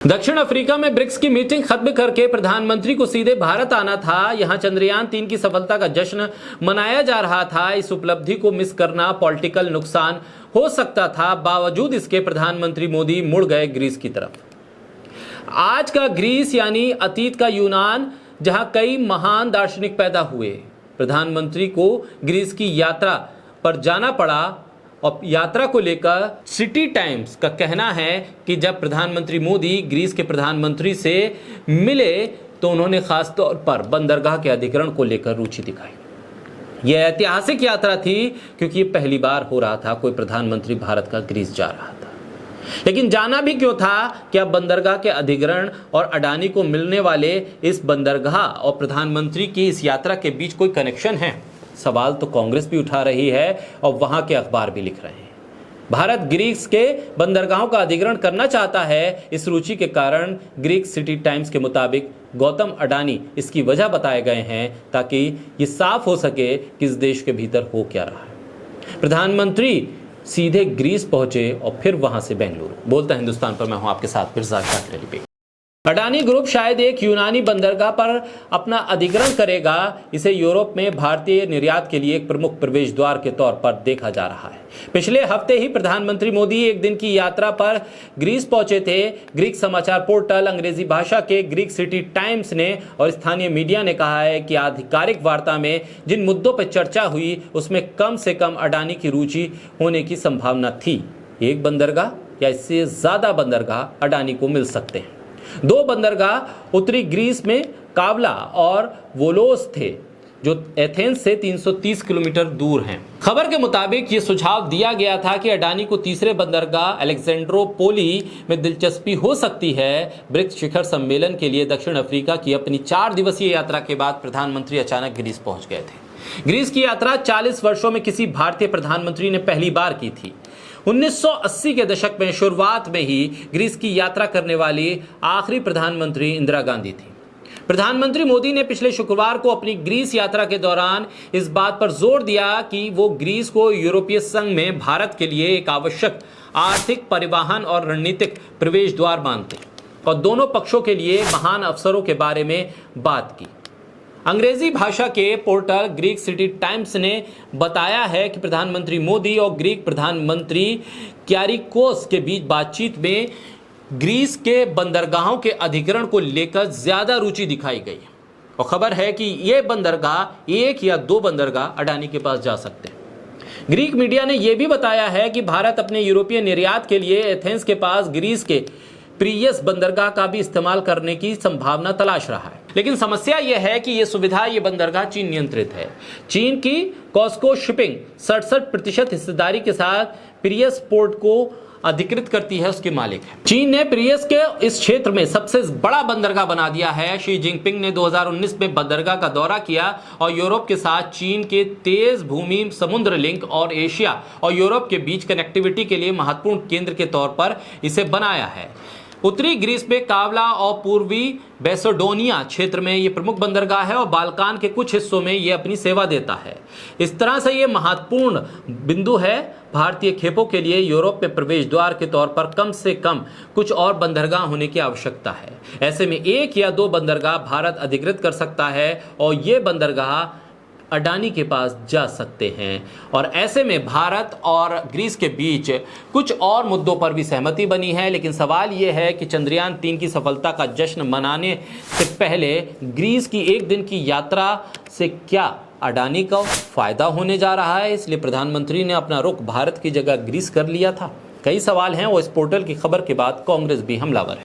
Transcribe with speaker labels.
Speaker 1: दक्षिण अफ्रीका में ब्रिक्स की मीटिंग खत्म करके प्रधानमंत्री को सीधे भारत आना था। यहां चंद्रयान 3 की सफलता का जश्न मनाया जा रहा था। इस उपलब्धि को मिस करना पॉलिटिकल नुकसान हो सकता था। बावजूद इसके प्रधानमंत्री मोदी मुड़ गए ग्रीस की तरफ। आज का ग्रीस यानी अतीत का यूनान, जहां कई महान दार्शनिक पैदा हुए। प्रधानमंत्री को ग्रीस की यात्रा पर जाना पड़ा और यात्रा को लेकर सिटी टाइम्स का कहना है कि जब प्रधानमंत्री मोदी ग्रीस के प्रधानमंत्री से मिले तो उन्होंने खास तौर पर बंदरगाह के अधिग्रहण को लेकर रुचि दिखाई। यह ऐतिहासिक यात्रा थी क्योंकि ये पहली बार हो रहा था कोई प्रधानमंत्री भारत का ग्रीस जा रहा था। लेकिन जाना भी क्यों था? क्या बंदरगाह के अधिग्रहण और अडानी को मिलने वाले इस बंदरगाह और प्रधानमंत्री की इस यात्रा के बीच कोई कनेक्शन है? सवाल तो कांग्रेस भी उठा रही है और वहां के अखबार भी लिख रहे हैं। भारत ग्रीस के बंदरगाहों का अधिग्रहण करना चाहता है। इस रुचि के कारण ग्रीक सिटी टाइम्स के मुताबिक गौतम अडानी इसकी वजह बताए गए हैं ताकि ये साफ हो सके कि इस देश के भीतर हो क्या रहा है। प्रधानमंत्री सीधे ग्रीस पहुंचे और फिर वहां से बेंगलुरु। बोलता हिंदुस्तान पर मैं हूं आपके साथ फिर पे। अडानी ग्रुप शायद एक यूनानी बंदरगाह पर अपना अधिग्रहण करेगा। इसे यूरोप में भारतीय निर्यात के लिए एक प्रमुख प्रवेश द्वार के तौर पर देखा जा रहा है। पिछले हफ्ते ही प्रधानमंत्री मोदी एक दिन की यात्रा पर ग्रीस पहुंचे थे। ग्रीक समाचार पोर्टल अंग्रेजी भाषा के ग्रीक सिटी टाइम्स ने और स्थानीय मीडिया ने कहा है कि आधिकारिक वार्ता में जिन मुद्दों पर चर्चा हुई उसमें कम से कम अडानी की रुचि होने की संभावना थी। एक बंदरगाह या इससे ज्यादा बंदरगाह अडानी को मिल सकते हैं। दो बंदरगाह उत्तरी ग्रीस में कावला और वोलोस थे जो एथेंस से 330 किलोमीटर दूर हैं। खबर के मुताबिक ये सुझाव दिया गया था कि अडानी को तीसरे बंदरगाह अलेक्जेंड्रोपोली में दिलचस्पी हो सकती है। ब्रिक्स शिखर सम्मेलन के लिए दक्षिण अफ्रीका की अपनी 4 दिवसीय यात्रा के बाद प्रधानमंत्री अचानक ग्रीस पहुंच गए थे। ग्रीस की यात्रा 40 वर्षों में किसी भारतीय प्रधानमंत्री ने पहली बार की थी। 1980 के दशक में शुरुआत में ही ग्रीस की यात्रा करने वाली आखिरी प्रधानमंत्री इंदिरा गांधी थी। प्रधानमंत्री मोदी ने पिछले शुक्रवार को अपनी ग्रीस यात्रा के दौरान इस बात पर जोर दिया कि वो ग्रीस को यूरोपीय संघ में भारत के लिए एक आवश्यक आर्थिक, परिवहन और रणनीतिक प्रवेश द्वार मानते और दोनों पक्षों के लिए महान अवसरों के बारे में बात की। अंग्रेजी भाषा के पोर्टल ग्रीक सिटी टाइम्स ने बताया है कि प्रधानमंत्री मोदी और ग्रीक प्रधानमंत्री क्यारिकोस के बीच बातचीत में ग्रीस के बंदरगाहों के अधिग्रहण को लेकर ज्यादा रुचि दिखाई गई और खबर है कि ये बंदरगाह एक या दो बंदरगाह अडानी के पास जा सकते हैं। ग्रीक मीडिया ने यह भी बताया है कि भारत अपने यूरोपीय निर्यात के लिए एथेंस के पास ग्रीस के प्रियस बंदरगाह का भी इस्तेमाल करने की संभावना तलाश रहा है। लेकिन समस्या यह है कि यह सुविधा, यह बंदरगाह चीन नियंत्रित है। चीन की कॉस्को शिपिंग 67% हिस्सेदारी के साथ प्रियस पोर्ट को अधिकृत करती है, उसके मालिक है। चीन ने प्रियस के इस क्षेत्र में सबसे बड़ा बंदरगाह बना दिया है। शी जिनपिंग ने 2019 में बंदरगाह का दौरा किया और यूरोप के साथ चीन के तेज भूमि समुद्र लिंक और एशिया और यूरोप के बीच कनेक्टिविटी के लिए महत्वपूर्ण केंद्र के तौर पर इसे बनाया है। उत्तरी ग्रीस में कावला और पूर्वी बेसोडोनिया क्षेत्र में यह प्रमुख बंदरगाह है और बाल्कान के कुछ हिस्सों में यह अपनी सेवा देता है। इस तरह से यह महत्वपूर्ण बिंदु है। भारतीय खेपों के लिए यूरोप में प्रवेश द्वार के तौर पर कम से कम कुछ और बंदरगाह होने की आवश्यकता है। ऐसे में एक या दो बंदरगाह भारत अधिकृत कर सकता है और ये बंदरगाह अडानी के पास जा सकते हैं। और ऐसे में भारत और ग्रीस के बीच कुछ और मुद्दों पर भी सहमति बनी है। लेकिन सवाल यह है कि चंद्रयान 3 की सफलता का जश्न मनाने से पहले ग्रीस की एक दिन की यात्रा से क्या अडानी का फायदा होने जा रहा है, इसलिए प्रधानमंत्री ने अपना रुख भारत की जगह ग्रीस कर लिया था। कई सवाल हैं और इस पोर्टल की खबर के बाद कांग्रेस भी हमलावर है।